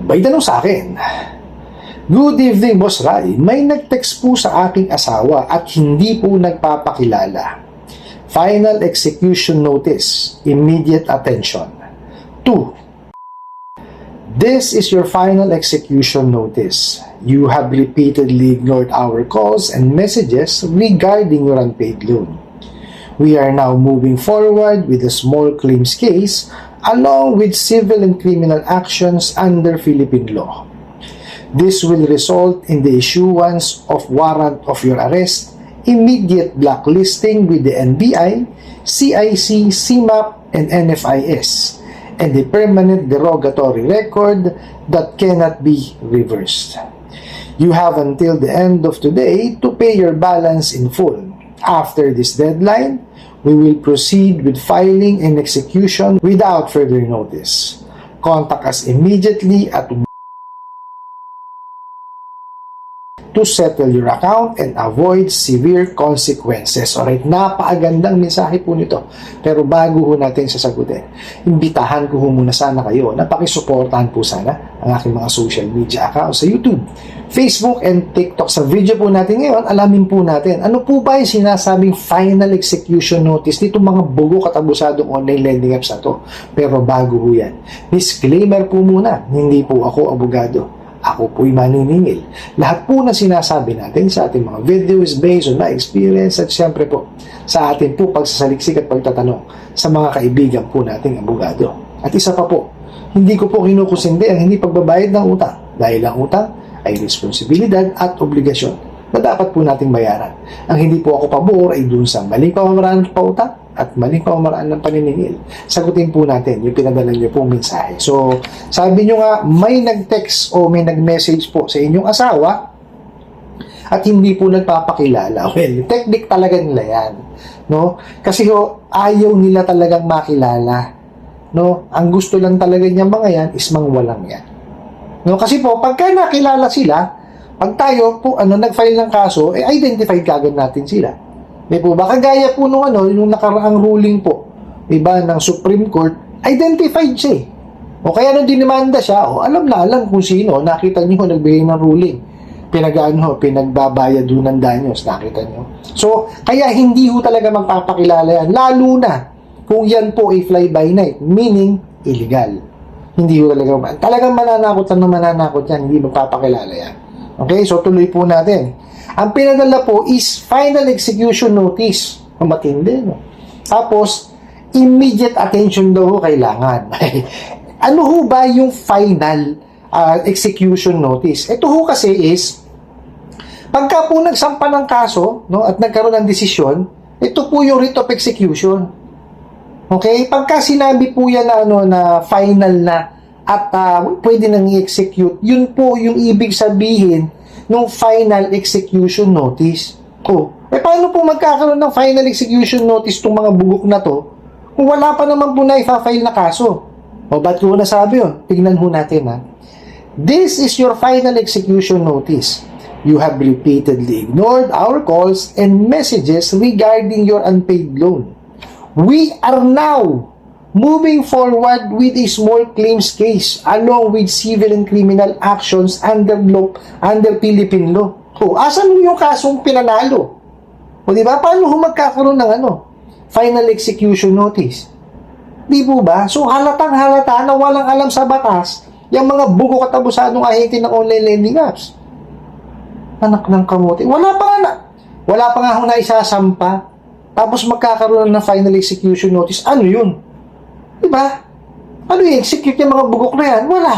May tanong sa akin, "Good evening, Boss Rai. May nag-text po sa aking asawa at hindi po nagpapakilala. Final execution notice. Immediate attention. 2. This is your final execution notice. You have repeatedly ignored our calls and messages regarding your unpaid loan. We are now moving forward with a small claims case along with civil and criminal actions under Philippine law. This will result in the issuance of warrant of your arrest, immediate blacklisting with the NBI, CIC, CMAP, and NFIS, and a permanent derogatory record that cannot be reversed. You have until the end of today to pay your balance in full. After this deadline, we will proceed with filing and execution without further notice. Contact us immediately at to settle your account and avoid severe consequences." Alright, napakagandang mensahe po nito. Pero bago ho natin sasagutin, imbitahan ko ho muna sana kayo na pakisuportahan po sana ang aking mga social media accounts sa YouTube, Facebook, and TikTok. Sa video po natin ngayon, alamin po natin ano po ba yung sinasabing final execution notice dito mga bugo katabusadong online lending apps na to. Pero bago ho yan, disclaimer po muna, hindi po ako abogado. Ako po'y maniningil. Lahat po na sinasabi natin sa ating mga video is based on my experience at syempre po sa ating po pagsasaliksik at pagtatanong sa mga kaibigan po nating abogado. At isa pa po, hindi ko po kinukusindi ang hindi pagbabayad ng utang dahil ang utang ay responsibilidad at obligasyon na dapat po nating bayaran. Ang hindi po ako pabor ay dun sa maling pamamaraan ng pautang at maling pamamaraan ng paniningil. Sagutin po natin yung pinadala niyo pong mensahe. So, sabi niyo nga, may nag-text o may nag-message po sa inyong asawa at hindi po nagpapakilala. Well, technique talaga nila yan. No? Kasi ayaw nila talagang makilala. No? Ang gusto lang talaga niya mga yan is mangwalang yan. No? Kasi po, pagka nakilala sila, pag tayo po nag-file ng kaso, identified kagad natin sila. Di po ba? Kagaya po nung yung nakaraang ruling po, diba, ng Supreme Court, identified siya eh. O kaya nung dinimanda siya, alam na alam kung sino, nakita niyo nagbigay ng ruling. Pinagbabayad doon ng danyos, nakita niyo. So, kaya hindi ho talaga magpapakilala yan, lalo na kung yan po ay fly-by-night, meaning illegal. Hindi ho talagang mananakot yan, hindi magpapakilala yan. Okay, so tuloy po natin. Ang pinadala po is final execution notice. Matindi, no? Tapos, immediate attention daw ho kailangan. Ano ho ba yung final execution notice? Ito ho kasi is, pagka po nagsampa ng kaso, no, at nagkaroon ng desisyon, ito po yung writ of execution. Okay? Pagka sinabi po yan na final na at pwede nang i-execute, yun po yung ibig sabihin nung final execution notice. Paano po magkakaroon ng final execution notice itong mga bugok na to kung wala pa naman po na ifa-file na kaso? Ba't ko nasabi yun? Tignan ho natin ha. This is your final execution notice. You have repeatedly ignored our calls and messages regarding your unpaid loan. We are now moving forward with a small claims case along with civil and criminal actions under Philippine law. Asan yung kasong pinanalo? Di ba? Paano magkakaroon ng final execution notice? Di po ba? So halatang halata na walang alam sa batas yung mga bugo katabusadong ahente ng online lending apps. Anak ng kamote. Wala pa nga na isasampa. Tapos magkakaroon ng final execution notice. Ano yun? Diba? Ano yung execute yung mga bugok na yan? Wala.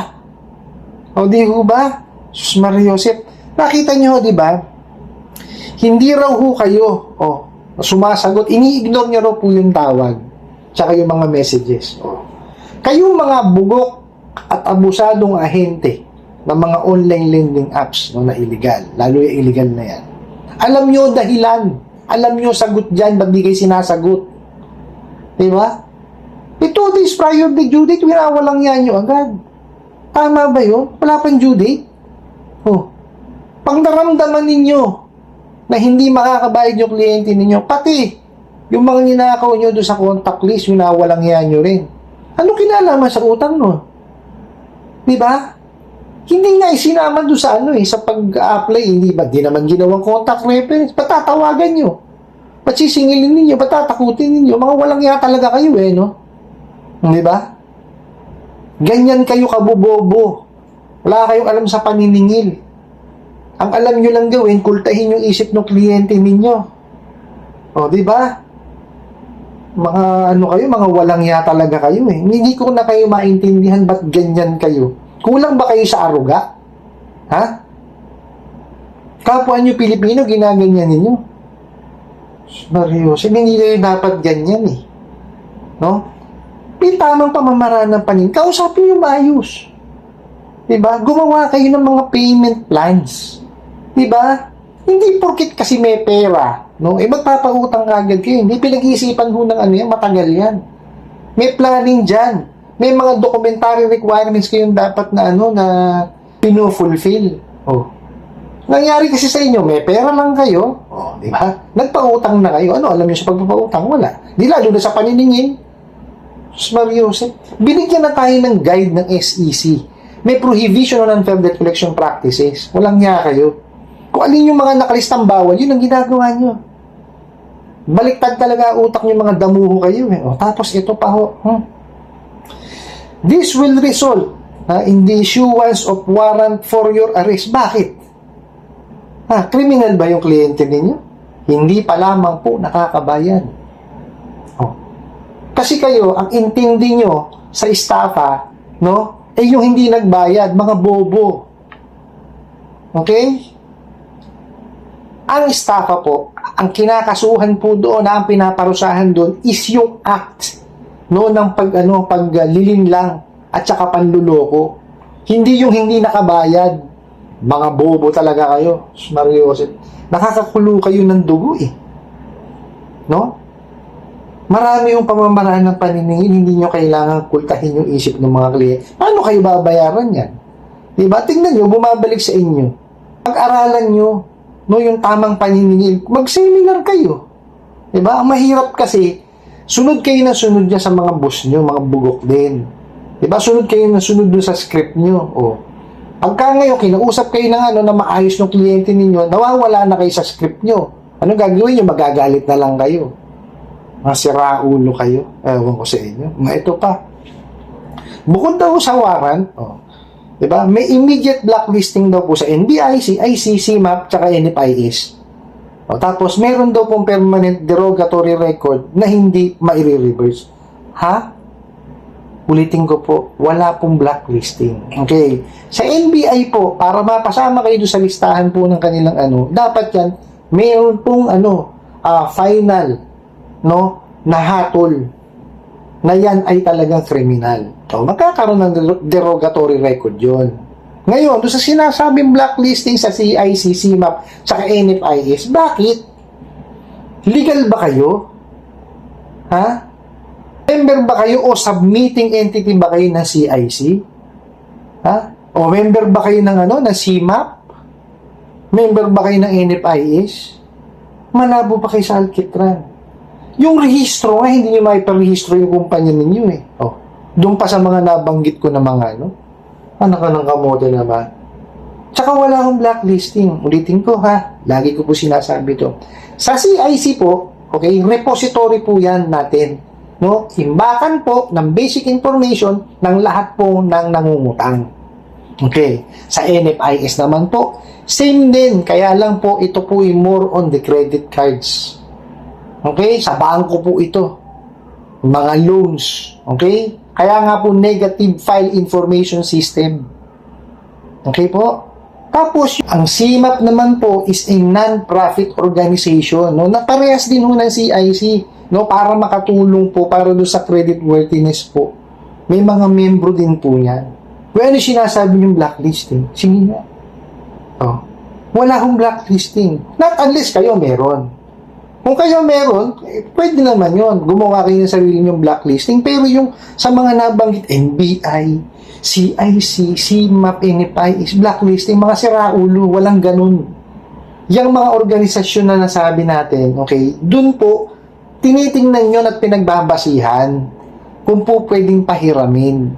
Di ho ba? Sus Maria Joseph. Nakita nyo, diba? Hindi raw ho kayo sumasagot. Ini-ignore nyo raw po yung tawag. Tsaka yung mga messages. Kayong mga bugok at abusadong ahente ng mga online lending apps na illegal. Lalo yung illegal na yan. Alam nyo dahilan. Alam nyo sagot dyan. Ba't di kayo sinasagot? Diba? 2 days prior to due date, winawalang yan nyo agad. Tama ba yun? Wala pang due date? Pag naramdaman ninyo na hindi makakabayad yung kliyente ninyo, pati yung mga ninakaw nyo doon sa contact list, winawalang yan nyo rin. Ano kinalaman sa utang no? Diba? Hindi nga isinama doon sa sa pag-apply, hindi ba? Di naman ginawang contact reference. Patatawagan nyo. Patsisingilin ninyo, patatakutin ninyo. Mga walang iya talaga kayo no? Di ba? Ganyan kayo kabubobo. Wala kayong alam sa paniningil. Ang alam nyo lang gawin, kultahin yung isip ng kliyente ninyo. O, di ba? Mga kayo, mga walang iya talaga kayo Hindi ko na kayo maintindihan ba't ganyan kayo. Kulang ba kayo sa aruga? Ha? Kapwa nyo Pilipino, ginaganyan ninyo. Seryoso, hindi kayo dapat ganyan No? May tamang pamamaraan ng panin. Kausapin yung maayos. Diba? Gumawa kayo ng mga payment plans. Diba? Hindi porkit kasi may pera. No? Magpapautang kagad kayo. Hindi pinag-iisipan ho ng yan. Matagal yan. May planning dyan. May mga documentary requirements kayong dapat na na pino-fulfill. Nangyari kasi sa inyo, may pera lang kayo. Di ba? Nagpautang na kayo. Alam niyo sa pagpapautang? Wala. Di lalo na sa paniningin. Mariusip. Binigyan na tayo ng guide ng SEC. May prohibition on unfair debt collection practices. Walang niya kayo. Kung alin yung mga nakalistang bawal, yun ang ginagawa nyo. Baliktad talaga utak nyo, mga damuho kayo tapos ito pa This will result in the issuance of warrant for your arrest. Bakit? Criminal ba yung kliyente ninyo? Hindi pa lamang po nakakabayan. Kasi kayo, ang intindi nyo sa estafa, yung hindi nagbayad, mga bobo. Okay? Ang estafa po, ang kinakasuhan po doon, ang pinaparusahan doon, is yung act ng paglilinlang at saka panluloko. Hindi yung hindi nakabayad. Mga bobo talaga kayo. Mariosep. Nakakakulo kayo ng dugo No? Marami yung pamamaraan ng paniningil, hindi nyo kailangan kultahin yung isip ng mga kliyente. Paano kayo babayaran yan? Diba? Tingnan nyo, bumabalik sa inyo. Pag-aralan nyo, yung tamang paniningil, mag-seminar kayo. Diba? Ang mahirap kasi, sunod kayo na sunod niya sa mga boss nyo, mga bugok din. Diba? Sunod kayo na sunod dun sa script nyo. Pagka ngayon, kinausap kayo ng na maayos ng kliyente ninyo, nawawala na kayo sa script nyo. Ano gagawin nyo? Magagalit na lang kayo. Mga siraulo kayo. Ewan ko sa inyo. Ito pa. Bukod daw sa warrant, diba? May immediate blacklisting daw po sa NBIC, ICC, MAP, tsaka NFIS. Tapos, meron daw pong permanent derogatory record na hindi maire-reverse. Ulitin ko po, wala pong blacklisting. Okay. Sa NBI po, para mapasama kayo doon sa listahan po ng kanilang dapat yan, meron pong final na hatol na yan ay talagang kriminal. Magkakaroon ng derogatory record yon. Ngayon, doon sa sinasabing blacklisting sa CIC, CMAP, saka NFIS, bakit? Legal ba kayo? Member ba kayo o submitting entity ba kayo ng CIC? O member ba kayo ng ng CMAP? Member ba kayo ng NFIS? Malabo pa kayo sa Alkitran. Yung rehistro nga, hindi nyo maiparehistro yung kumpanya ninyo doon pa sa mga nabanggit ko na mga anak ka ng kamote naman. Tsaka wala akong blacklisting. Ulitin ko lagi ko po sinasabi to. Sa CIC po, okay, repository po yan natin. Imbakan po ng basic information ng lahat po ng nangungutang. Okay. Sa NFIS naman po, same din. Kaya lang po, ito po more on the credit cards. Okay? Sa bangko po ito. Mga loans. Okay? Kaya nga po, negative file information system. Okay po? Tapos, ang CMAP naman po is a non-profit organization. Na parehas din ho ng CIC. Para makatulong po para doon sa credit worthiness po. May mga membro din po niyan. Kung ano sinasabi yung blacklisting? Sige nga. Wala akong blacklisting. Not unless kayo meron. Kung kayo meron, pwede naman yon. Gumawa kayo ng sarili nyong blacklisting. Pero yung sa mga nabanggit, NBI, CIC, CMAP, NFI, is blacklisting. Mga siraulo, walang ganun. Yung mga organisasyon na nasabi natin, okay, dun po, tinitingnan nyo at pinagbabasihan kung po pwedeng pahiramin.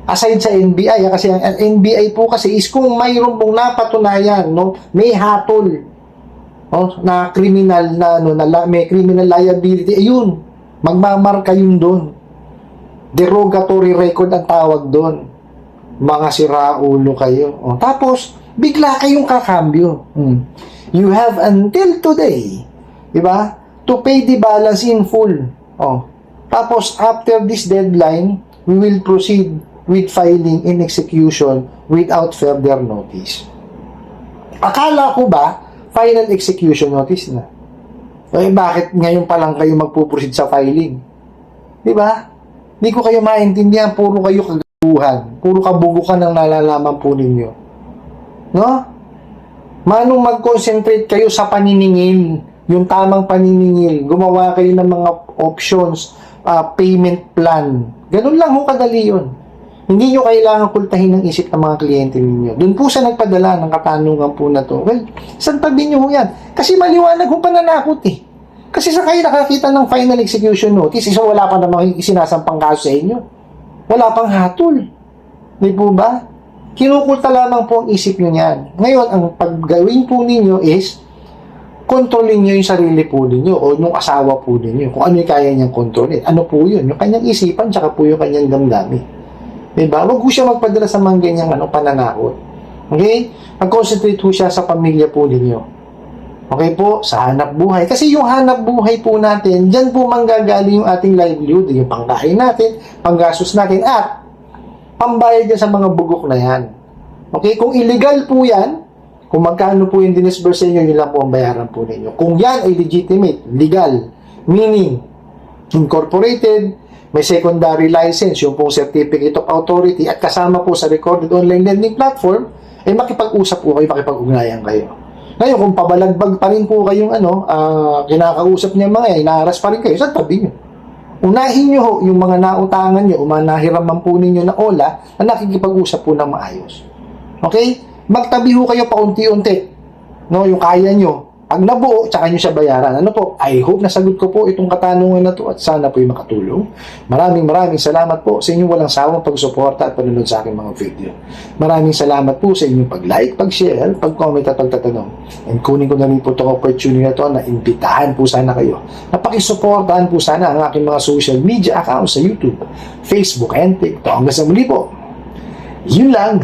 Aside sa NBI, kasi ang NBI po kasi is kung mayroon pong napatunayan, no, may hatol, no, na criminal na, ano, may criminal liability, ayun, magmamarka yun doon. Derogatory record ang tawag doon. Mga siraulo kayo. O, tapos, bigla kayong kakambyo. You have until today, diba, to pay the balance in full. O, tapos, after this deadline, we will proceed with filing in execution without further notice. Akala ko ba, final execution notice na? Eh, bakit ngayon pa lang kayo magpuproceed sa filing? Diba? Hindi ko kayo maintindihan, puro kayo kagaguhan, puro kabugukan ang nalalaman po ninyo. No? Manong mag-concentrate kayo sa paniningil, yung tamang paniningil, gumawa kayo ng mga options, payment plan. Ganun lang ho kadali yun. Hindi nyo kailangan kultahin ng isip ng mga kliyente ninyo. Doon po sa nagpadala ng katanungan po na to. Well, santabi nyo ho yan. Kasi maliwanag ho pananakot eh. Kasi sa kayo nakakita ng final execution notice, isa wala pa namang isinasampang kaso sa inyo. Wala pang hatol. Di po ba? Kinukulta lamang po ang isip nyo yan. Ngayon, ang paggawin po ninyo is kontrolin nyo yung sarili po ninyo o yung asawa po ninyo. Kung ano yung kaya niyang kontrolin. Ano po yun? Yung kanyang isipan tsaka po yung kanyang damdamin. Diba? Huwag po siya magpadala sa mga ganyang pananakot. Okay? Mag-concentrate po siya sa pamilya po ninyo. Okay po? Sa hanap buhay. Kasi yung hanap buhay po natin, dyan po manggagaling yung ating livelihood, yung pangkain natin, panggastos natin, at pambayad dyan sa mga bugok na yan. Okay? Kung illegal po yan, kung magkano po yung dinisburse sa inyo, yun lang po ang bayaran po ninyo. Kung yan ay legitimate, legal, meaning incorporated, may secondary license, yung pong certificate of authority, at kasama po sa recorded online lending platform, ay makipag-usap po kayo, makipag-ugnayan kayo. Ngayon, kung pabalagbag pa rin po kayong kinakausap niya mga, inaaras pa rin kayo, sa tabi nyo. Unahin nyo ho yung mga nautangan nyo, o mga nahiraman po ninyo na ola, na nakikipag-usap po ng maayos. Okay? Magtabi ho kayo paunti-unti. No, yung kaya nyo. Pag nabuo, tsaka nyo siya bayaran. Ano po? I hope nasagot ko po itong katanungan na to at sana po'y makatulong. Maraming salamat po sa inyong walang sawang pagsuporta at panunod sa aking mga video. Maraming salamat po sa inyong pag-like, pag-share, pag-comment at pagtatanong. And kunin ko na rin po itong opportunity na to na imbitahan po sana kayo na pakisuportahan po sana ang aking mga social media accounts sa YouTube, Facebook, and TikTok. Hanggang sa muli po. Yun lang.